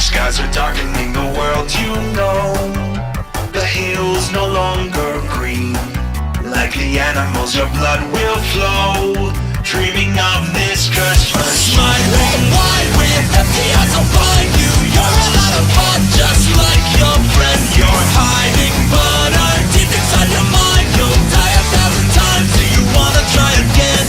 skies are darkening the world, you know. The hills no longer green. Like the animals, your blood will flow. Dreaming of this Christmas. Smiling wide with empty eyes, I'll find you. You're a lot of fun, just like your friends. You're hiding, but I'm deep inside your mind. You'll die 1,000 times. Do you wanna try again?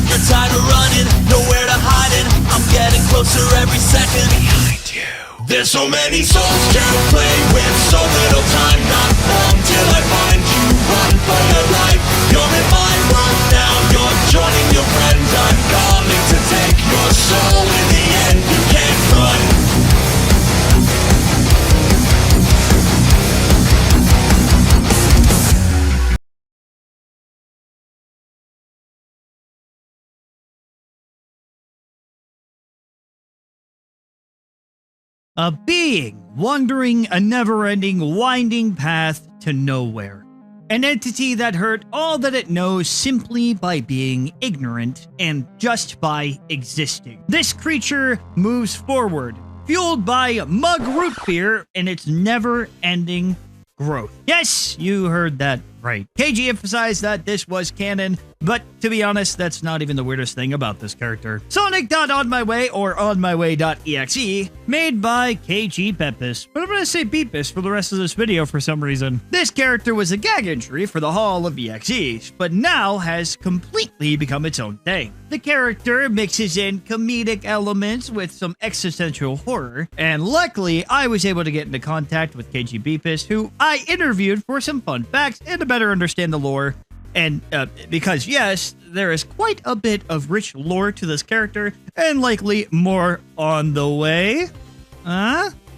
You're tired of running, nowhere to hide it. I'm getting closer every second. Behind you. There's so many songs to play with, so little time. Not long till I find you. Run for your life. You're in my world now. You're joining your friends. I'm coming to take your soul. In the end, you can't run. A being wandering a never-ending, winding path to nowhere. An entity that hurt all that it knows simply by being ignorant and just by existing. This creature moves forward, fueled by mug root beer and its never-ending growth. Yes, you heard that right. KG emphasized that this was canon, but to be honest, that's not even the weirdest thing about this character. Sonic.OMW or onmyway.exe, made by KG Pepis, but I'm gonna say Beepus for the rest of this video for some reason. This character was a gag entry for the Hall of EXEs, but now has completely become its own thing. The character mixes in comedic elements with some existential horror, and luckily I was able to get into contact with KG Beepus, who I interviewed for some fun facts and to better understand the lore. And because yes, there is quite a bit of rich lore to this character, and likely more on the way.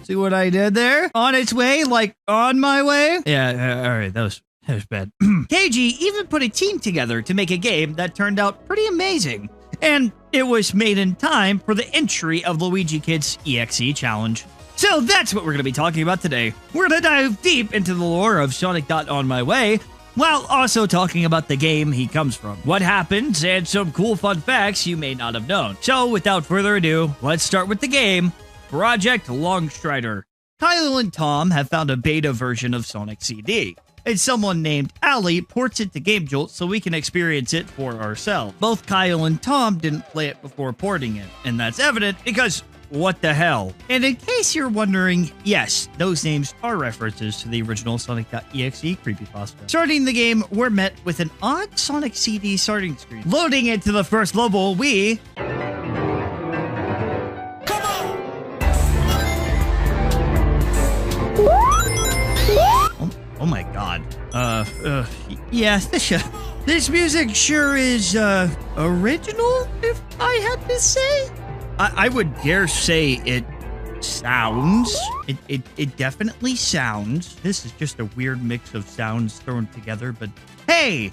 See what I did there? On its way, like on my way? Yeah, all right, that was bad. KG even put a team together to make a game that turned out pretty amazing. And it was made in time for the entry of Luigi Kid's EXE challenge. So that's what we're going to be talking about today. We're going to dive deep into the lore of Sonic.OMW, while also talking about the game he comes from, what happens, and some cool fun facts you may not have known. So without further ado, let's start with the game, Project Longstrider. Kyle and Tom have found a beta version of Sonic CD, and someone named Ali ports it to GameJolt so we can experience it for ourselves. Both Kyle and Tom didn't play it before porting it, and that's evident because what the hell? And in case you're wondering, yes, those names are references to the original Sonic.exe creepypasta. Starting the game, we're met with an odd Sonic CD starting screen. Loading into the first level, we... Oh my god. Yeah, this music sure is, original, if I had to say. I would dare say it sounds. It definitely sounds. This is just a weird mix of sounds thrown together, but hey,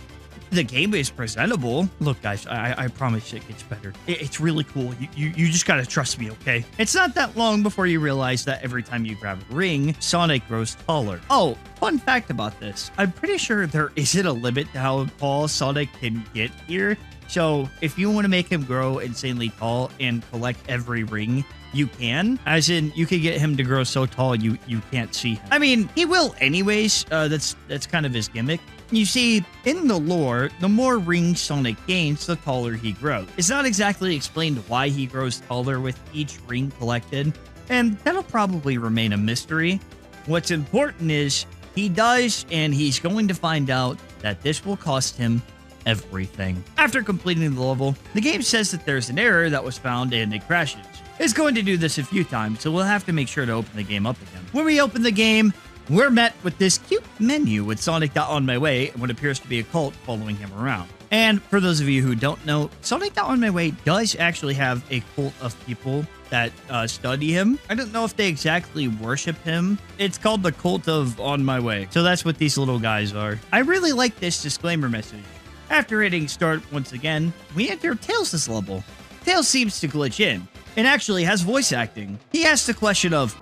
the game is presentable. Look, guys, I promise it gets better. It's really cool. You just gotta trust me, okay? It's not that long before you realize that every time you grab a ring, Sonic grows taller. Oh, fun fact about this. I'm pretty sure there isn't a limit to how tall Sonic can get here. So if you want to make him grow insanely tall and collect every ring, you can. As in, you can get him to grow so tall you can't see him. I mean, he will anyways. That's kind of his gimmick. You see, in the lore, the more rings Sonic gains, the taller he grows. It's not exactly explained why he grows taller with each ring collected, and that'll probably remain a mystery. What's important is he does, and he's going to find out that this will cost him everything. After completing the level, the game says that there's an error that was found and it crashes. It's going to do this a few times, so we'll have to make sure to open the game up again. When we open the game, we're met with this cute menu with Sonic.OMW and what appears to be a cult following him around. And for those of you who don't know, Sonic.OMW does actually have a cult of people that study him. I don't know if they exactly worship him. It's called the Cult of On My Way. So that's what these little guys are. I really like this disclaimer message. After hitting start once again, we enter Tails' level. Tails seems to glitch in, and actually has voice acting. He asks the question of,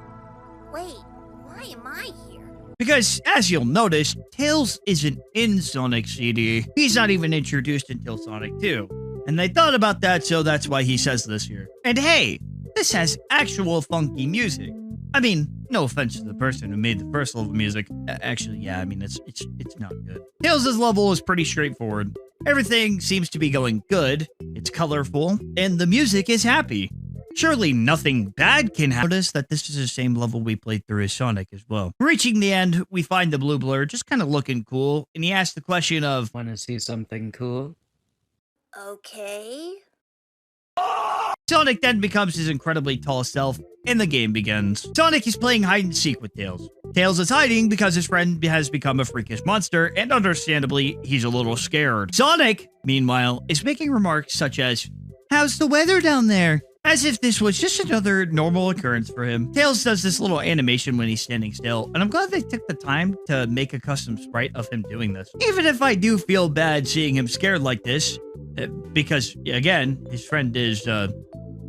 wait, why am I here? Because, as you'll notice, Tails isn't in Sonic CD. He's not even introduced until Sonic 2. And they thought about that, so that's why he says this here. And hey, this has actual funky music. I mean, no offense to the person who made the first level music. Actually, yeah, I mean, it's not good. Tails' level is pretty straightforward. Everything seems to be going good, it's colorful, and the music is happy. Surely nothing bad can happen. Notice that this is the same level we played through as Sonic as well. Reaching the end, we find the blue blur just kind of looking cool, and he asks the question of, "Wanna see something cool?" Okay. Sonic then becomes his incredibly tall self, and the game begins. Sonic is playing hide and seek with Tails. Tails is hiding because his friend has become a freakish monster, and understandably, he's a little scared. Sonic, meanwhile, is making remarks such as, "How's the weather down there?" As if this was just another normal occurrence for him. Tails does this little animation when he's standing still, and I'm glad they took the time to make a custom sprite of him doing this. Even if I do feel bad seeing him scared like this, because, again, his friend is a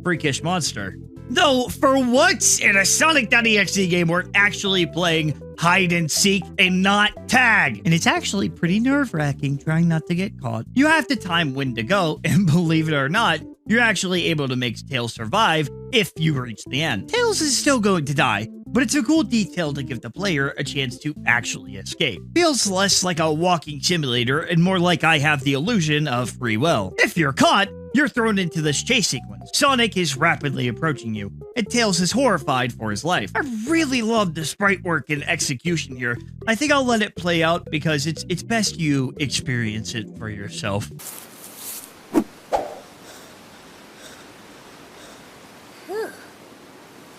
freakish monster. Though, for once in a Sonic.exe game, we're actually playing hide and seek and not tag. And it's actually pretty nerve-wracking trying not to get caught. You have to time when to go, and believe it or not, you're actually able to make Tails survive if you reach the end. Tails is still going to die, but it's a cool detail to give the player a chance to actually escape. Feels less like a walking simulator and more like I have the illusion of free will. If you're caught, you're thrown into this chase sequence. Sonic is rapidly approaching you, and Tails is horrified for his life. I really love the sprite work and execution here. I think I'll let it play out because it's best you experience it for yourself.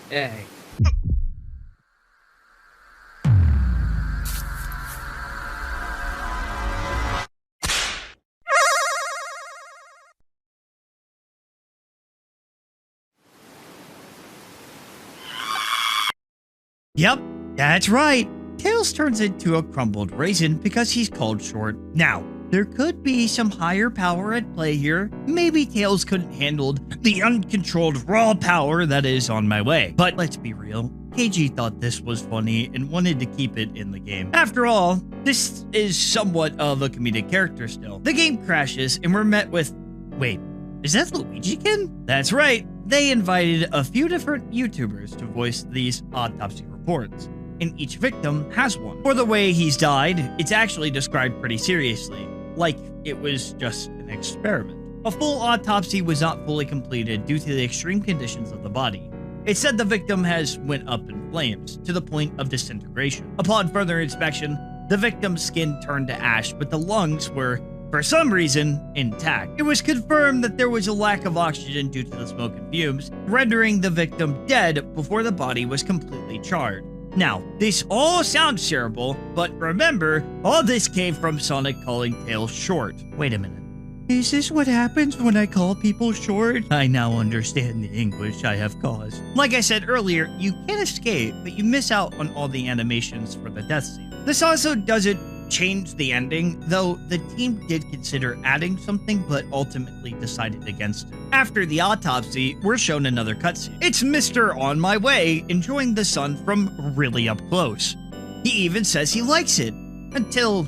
Hey. Yep, that's right. Tails turns into a crumbled raisin because he's called short. Now, there could be some higher power at play here. Maybe Tails couldn't handle the uncontrolled raw power that is on my way. But let's be real, KG thought this was funny and wanted to keep it in the game. After all, this is somewhat of a comedic character still. The game crashes and we're met with, wait, is that Luigi-kin? That's right. They invited a few different YouTubers to voice these autopsy reports, and each victim has one. For the way he's died, it's actually described pretty seriously, like it was just an experiment. A full autopsy was not fully completed due to the extreme conditions of the body. It said the victim has went up in flames, to the point of disintegration. Upon further inspection, the victim's skin turned to ash, but the lungs were, for some reason, intact. It was confirmed that there was a lack of oxygen due to the smoke and fumes, rendering the victim dead before the body was completely charred. Now, this all sounds terrible, but remember, all this came from Sonic calling Tails short. Wait a minute. Is this what happens when I call people short? I now understand the anguish I have caused. Like I said earlier, you can escape, but you miss out on all the animations for the death scene. This also doesn't change the ending, though the team did consider adding something but ultimately decided against it. After the autopsy, we're shown another cutscene. It's Mr. On My Way enjoying the sun from really up close. He even says he likes it, until,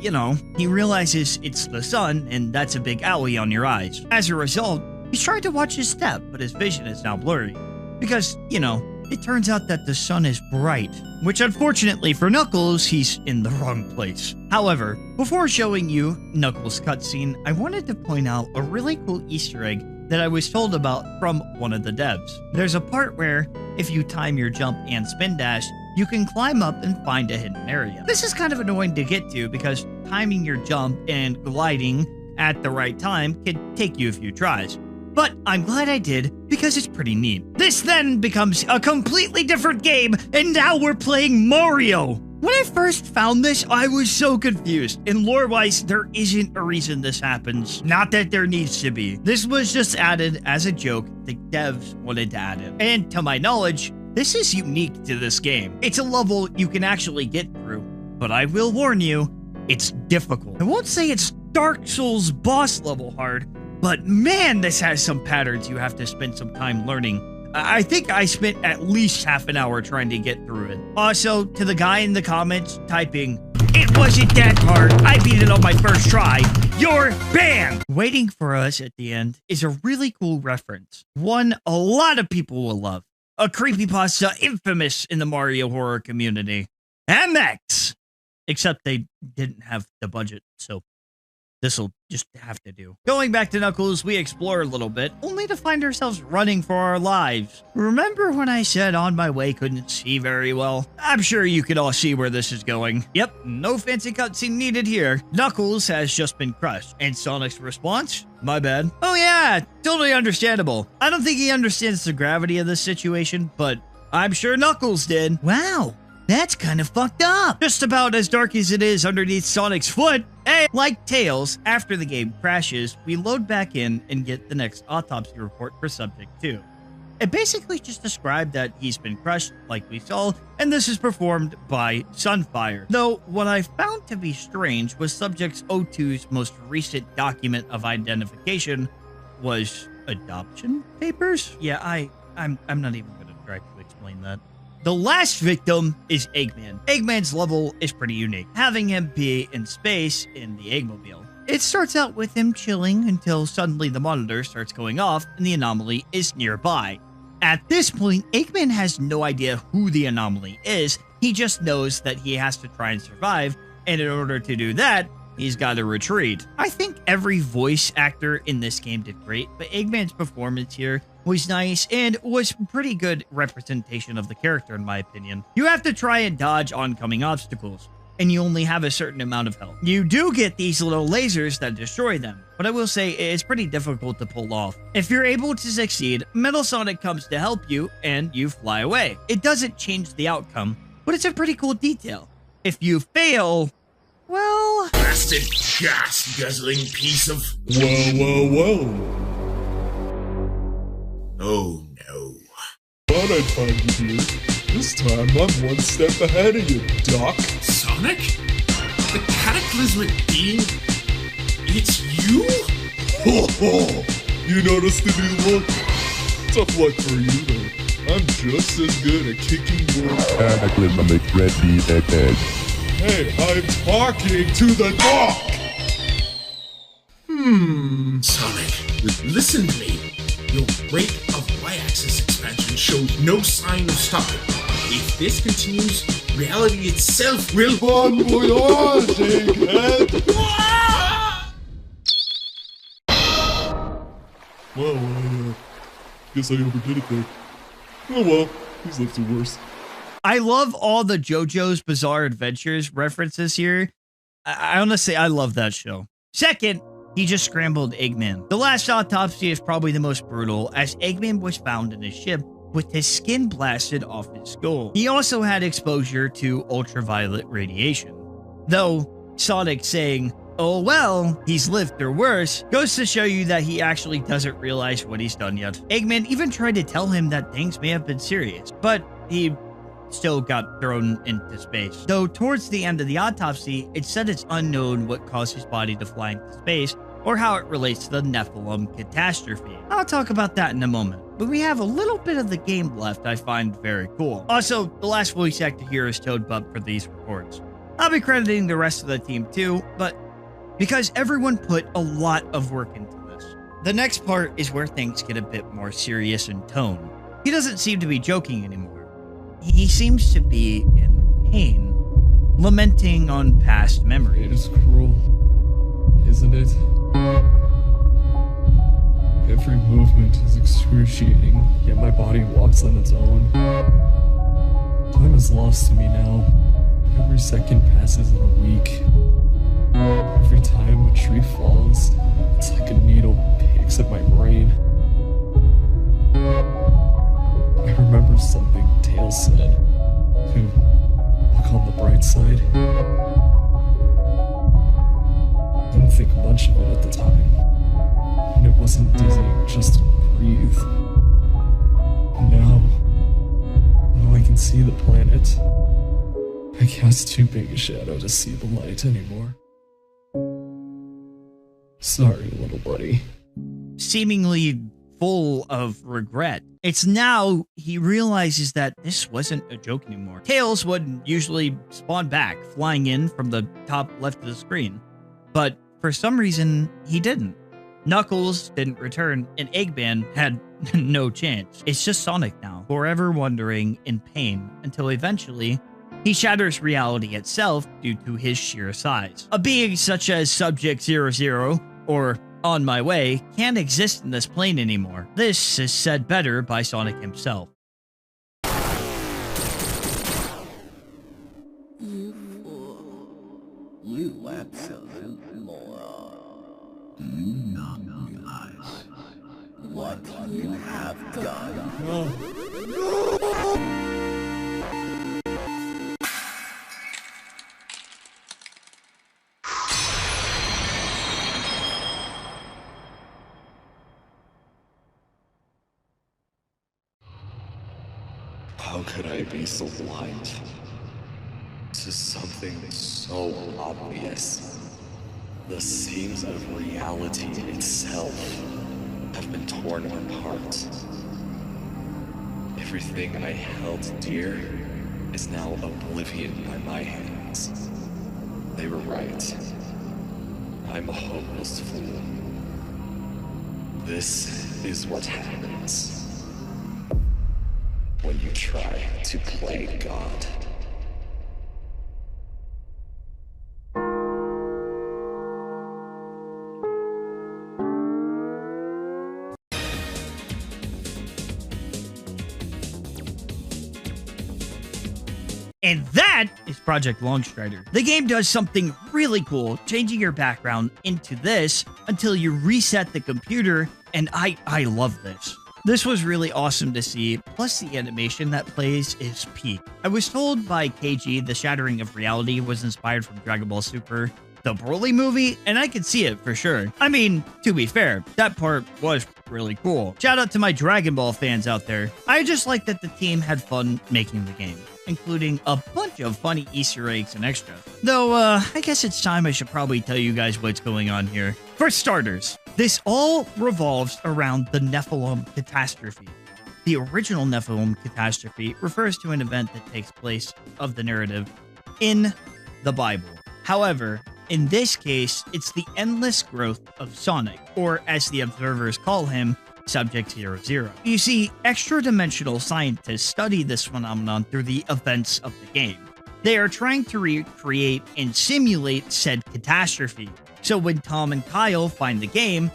you know, he realizes it's the sun and that's a big owie on your eyes. As a result, he's trying to watch his step, but his vision is now blurry. Because, you know, it turns out that the sun is bright, which unfortunately for Knuckles, he's in the wrong place. However, before showing you Knuckles' cutscene, I wanted to point out a really cool Easter egg that I was told about from one of the devs. There's a part where, if you time your jump and spin dash, you can climb up and find a hidden area. This is kind of annoying to get to because timing your jump and gliding at the right time can take you a few tries. But I'm glad I did, because it's pretty neat. This then becomes a completely different game, and now we're playing Mario! When I first found this, I was so confused, and lore-wise, there isn't a reason this happens. Not that there needs to be. This was just added as a joke, the devs wanted to add it. And to my knowledge, this is unique to this game. It's a level you can actually get through, but I will warn you, it's difficult. I won't say it's Dark Souls boss level hard, but man, this has some patterns you have to spend some time learning. I think I spent at least half an hour trying to get through it. Also, to the guy in the comments typing, "It wasn't that hard, I beat it on my first try, you're banned!" Waiting for us at the end is a really cool reference. One a lot of people will love. a creepypasta infamous in the Mario horror community. And next! Except they didn't have the budget, so this'll just have to do. Going back to Knuckles, we explore a little bit, only to find ourselves running for our lives. Remember when I said on my way couldn't see very well? I'm sure you can all see where this is going. Yep, no fancy cutscene needed here. Knuckles has just been crushed, and Sonic's response? My bad. Oh yeah, totally understandable. I don't think he understands the gravity of this situation, but I'm sure Knuckles did. Wow. That's kind of fucked up. Just about as dark as it is underneath Sonic's foot. Hey, like Tails, after the game crashes, we load back in and get the next autopsy report for Subject 2. It basically just described that he's been crushed, like we saw, and this is performed by Sunfire. Though, what I found to be strange was Subject 02's most recent document of identification was adoption papers? Yeah, I'm not even gonna try to explain that. The last victim is Eggman. Eggman's level is pretty unique, having him be in space in the Eggmobile. It starts out with him chilling until suddenly the monitor starts going off and the anomaly is nearby. At this point, Eggman has no idea who the anomaly is, he just knows that he has to try and survive, and in order to do that, he's got to retreat. I think every voice actor in this game did great, but Eggman's performance here was nice and was pretty good representation of the character in my opinion. You have to try and dodge oncoming obstacles, and you only have a certain amount of health. You do get these little lasers that destroy them, but I will say it's pretty difficult to pull off. If you're able to succeed, Metal Sonic comes to help you and you fly away. It doesn't change the outcome, but it's a pretty cool detail. If you fail, well... Blasted gas guzzling piece of... Whoa. Oh no. Thought I'd find you here. This time I'm one step ahead of you, Doc. Sonic? The cataclysmic being? It's you? Ho ho! You noticed the new look? Tough luck for you though. I'm just as good at kicking your cataclysmic red beat head. Hey, I'm talking to the Doc! Sonic, listen to me. Your rate of Y-axis expansion shows no sign of stopping. If this continues, reality itself will... Bon voyage, egghead! Well, guess I overdid it there. Oh well, he's lived through worse. I love all the JoJo's Bizarre Adventures references here. I honestly, I love that show. Second, he just scrambled Eggman. The last autopsy is probably the most brutal, as Eggman was found in his ship with his skin blasted off his skull. He also had exposure to ultraviolet radiation. Though Sonic saying, oh well, he's lived through worse, goes to show you that he actually doesn't realize what he's done yet. Eggman even tried to tell him that things may have been serious, but he still got thrown into space. Though towards the end of the autopsy, it said it's unknown what caused his body to fly into space or how it relates to the Nephilim catastrophe. I'll talk about that in a moment, but we have a little bit of the game left I find very cool. Also, the last voice actor here is Toad Bub for these reports. I'll be crediting the rest of the team too, but because everyone put a lot of work into this. The next part is where things get a bit more serious in tone. He doesn't seem to be joking anymore. He seems to be in pain, lamenting on past memories. It is cruel, isn't it? Every movement is excruciating, yet my body walks on its own. Time is lost to me now. Every second passes in a week. Every time a tree falls, it's like a needle picks at my brain. I remember something Tails said, to look on the bright side. I didn't think much of it at the time, and it wasn't dizzying just to breathe. And now I can see the planet. I cast too big a shadow to see the light anymore. Sorry, little buddy. Seemingly full of regret. It's now he realizes that this wasn't a joke anymore. Tails would usually spawn back, flying in from the top left of the screen. But for some reason, he didn't. Knuckles didn't return, and Eggman had no chance. It's just Sonic now. forever wondering in pain until eventually he shatters reality itself due to his sheer size. A being such as Subject-00 or On My Way can't exist in this plane anymore. This is said better by Sonic himself. You absolute moron. Do you not realize what you have done? How could I be so blind to something so obvious? The seams of reality itself have been torn apart. Everything I held dear is now oblivion by my hands. They were right. I'm a hopeless fool. This is what happens when you try to play God. And that is Project Longstrider. The game does something really cool, changing your background into this until you reset the computer, and I love this. This was really awesome to see, plus the animation that plays is peak. I was told by KG the shattering of reality was inspired from Dragon Ball Super, the Broly movie, and I could see it for sure. I mean, to be fair, that part was really cool. Shout out to my Dragon Ball fans out there. I just like that the team had fun making the game, including a bunch of funny Easter eggs and extras. Though, I guess it's time I should probably tell you guys what's going on here. For starters, this all revolves around the Nephilim catastrophe. The original Nephilim catastrophe refers to an event that takes place of the narrative in the Bible. However, in this case, it's the endless growth of Sonic, or as the observers call him, Subject-00. You see, extra-dimensional scientists study this phenomenon through the events of the game. They are trying to recreate and simulate said catastrophe. So when Tom and Kyle find the game,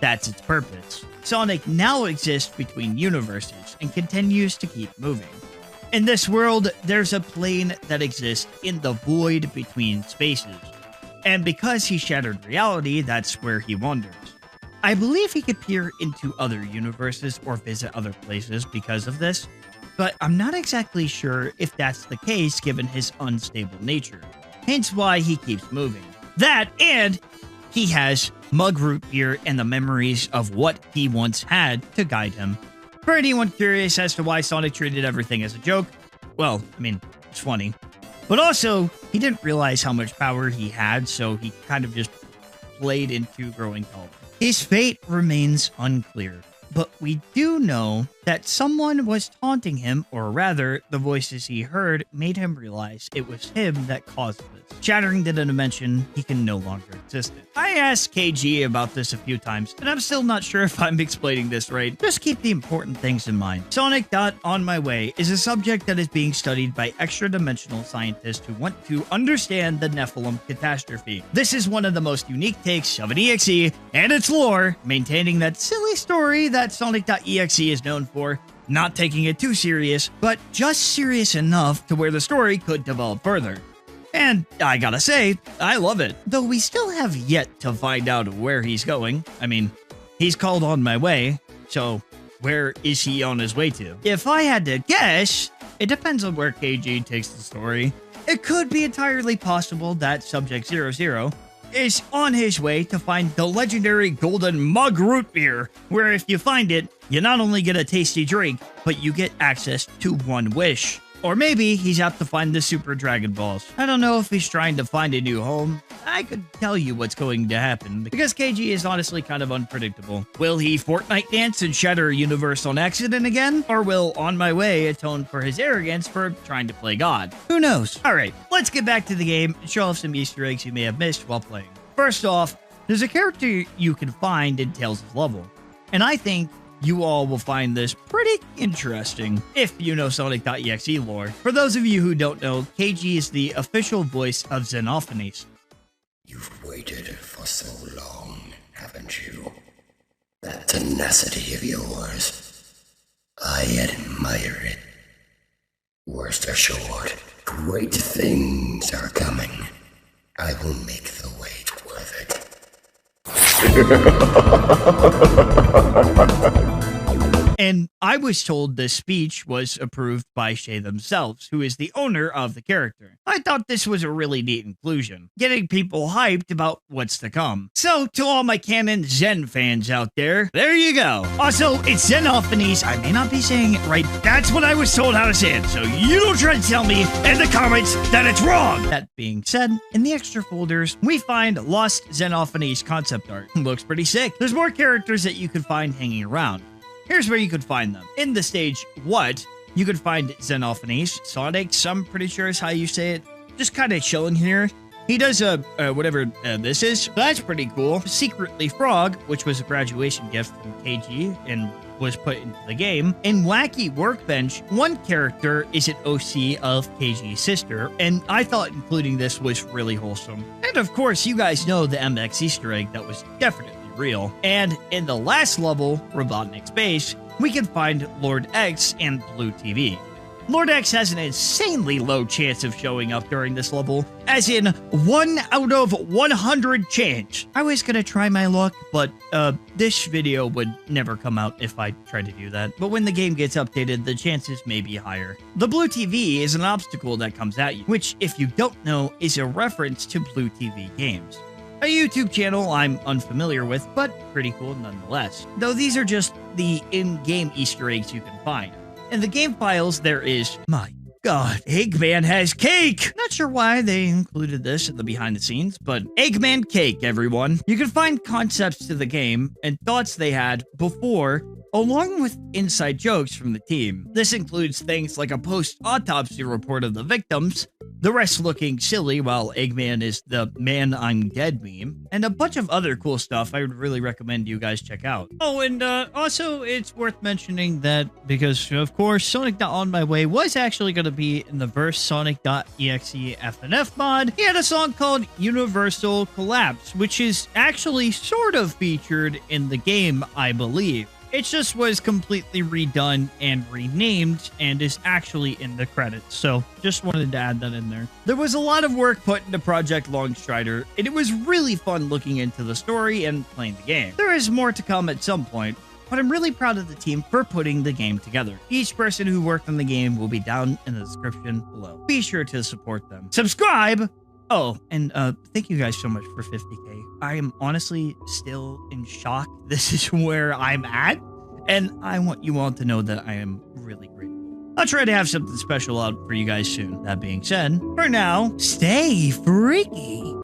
that's its purpose. Sonic now exists between universes and continues to keep moving. In this world, there's a plane that exists in the void between spaces. And because he shattered reality, that's where he wanders. I believe he could peer into other universes or visit other places because of this, but I'm not exactly sure if that's the case given his unstable nature. Hence why he keeps moving. That, and he has mug root beer and the memories of what he once had to guide him. For anyone curious as to why Sonic treated everything as a joke, well, I mean, it's funny. But also, he didn't realize how much power he had, so he kind of just played into growing taller. His fate remains unclear, but we do know that someone was taunting him, or rather, the voices he heard made him realize it was him that caused this, shattering the dimension he can no longer exist in. I asked KG about this a few times, and I'm still not sure if I'm explaining this right. Just keep the important things in mind. Sonic.On My Way is a subject that is being studied by extra-dimensional scientists who want to understand the Nephilim catastrophe. This is one of the most unique takes of an EXE and its lore, maintaining that silly story that Sonic.exe is known for, not taking it too serious, but just serious enough to where the story could develop further. And I gotta say, I love it. Though we still have yet to find out where he's going. I mean, he's called On My Way, so where is he on his way to? If I had to guess, it depends on where KG takes the story. It could be entirely possible that Subject-00 is on his way to find the legendary golden mug root beer, where if you find it, you not only get a tasty drink, but you get access to one wish. Or maybe he's out to find the Super Dragon Balls. I don't know if he's trying to find a new home. I could tell you what's going to happen, because KG is honestly kind of unpredictable. Will he Fortnite dance and shatter a universe on accident again? Or will On My Way atone for his arrogance for trying to play God? Who knows? Alright, let's get back to the game and show off some Easter eggs you may have missed while playing. First off, there's a character you can find in Tails' level, and I think you all will find this pretty interesting if you know Sonic.exe lore. For those of you who don't know, KG is the official voice of Xenophanes. You've waited for so long, haven't you? That tenacity of yours, I admire it. Rest assured, great things are coming. I will make the wait worth it. And I was told this speech was approved by Shay themselves, who is the owner of the character. I thought this was a really neat inclusion, getting people hyped about what's to come. So, to all my canon Zen fans out there you go. Also, it's Xenophanes. I may not be saying it right. That's what I was told how to say it, so you don't try to tell me in the comments that it's wrong. That being said, in the extra folders, we find Lost Xenophanes concept art. Looks pretty sick. There's more characters that you can find hanging around. Here's where you could find them. In the stage What, you could find Xenophanes, Sonic, I'm pretty sure is how you say it. Just kind of chilling here. He does whatever this is. So that's pretty cool. Secretly Frog, which was a graduation gift from KG and was put into the game. In Wacky Workbench, one character is an OC of KG's sister, and I thought including this was really wholesome. And of course, you guys know the MX Easter egg that was definitely real. And in the last level, Robotnik Space, we can find Lord X and Blue TV. Lord X has an insanely low chance of showing up during this level, as in 1 out of 100 chance. I was gonna try my luck, but this video would never come out if I tried to do that. But when the game gets updated, the chances may be higher. The Blue TV is an obstacle that comes at you, which, if you don't know, is a reference to Blue TV games. A YouTube channel I'm unfamiliar with, but pretty cool nonetheless. Though these are just the in-game Easter eggs you can find. In the game files, there is, my god, Eggman has cake! Not sure why they included this in the behind the scenes, but Eggman cake, everyone. You can find concepts to the game and thoughts they had before, along with inside jokes from the team. This includes things like a post-autopsy report of the victims, the rest looking silly while Eggman is the man I'm dead meme, and a bunch of other cool stuff I would really recommend you guys check out. Oh, and also it's worth mentioning that because, of course, Sonic On My Way was actually going to be in the Verse Sonic.exe FNF mod. He had a song called Universal Collapse, which is actually sort of featured in the game, I believe. It just was completely redone and renamed and is actually in the credits, so just wanted to add that in there. There was a lot of work put into Project Longstrider, and it was really fun looking into the story and playing the game. There is more to come at some point, but I'm really proud of the team for putting the game together. Each person who worked on the game will be down in the description below. Be sure to support them. Subscribe! Oh, and thank you guys so much for 50K. I am honestly still in shock. This is where I'm at, and I want you all to know that I am really grateful. I'll try to have something special out for you guys soon. That being said, for now, stay freaky.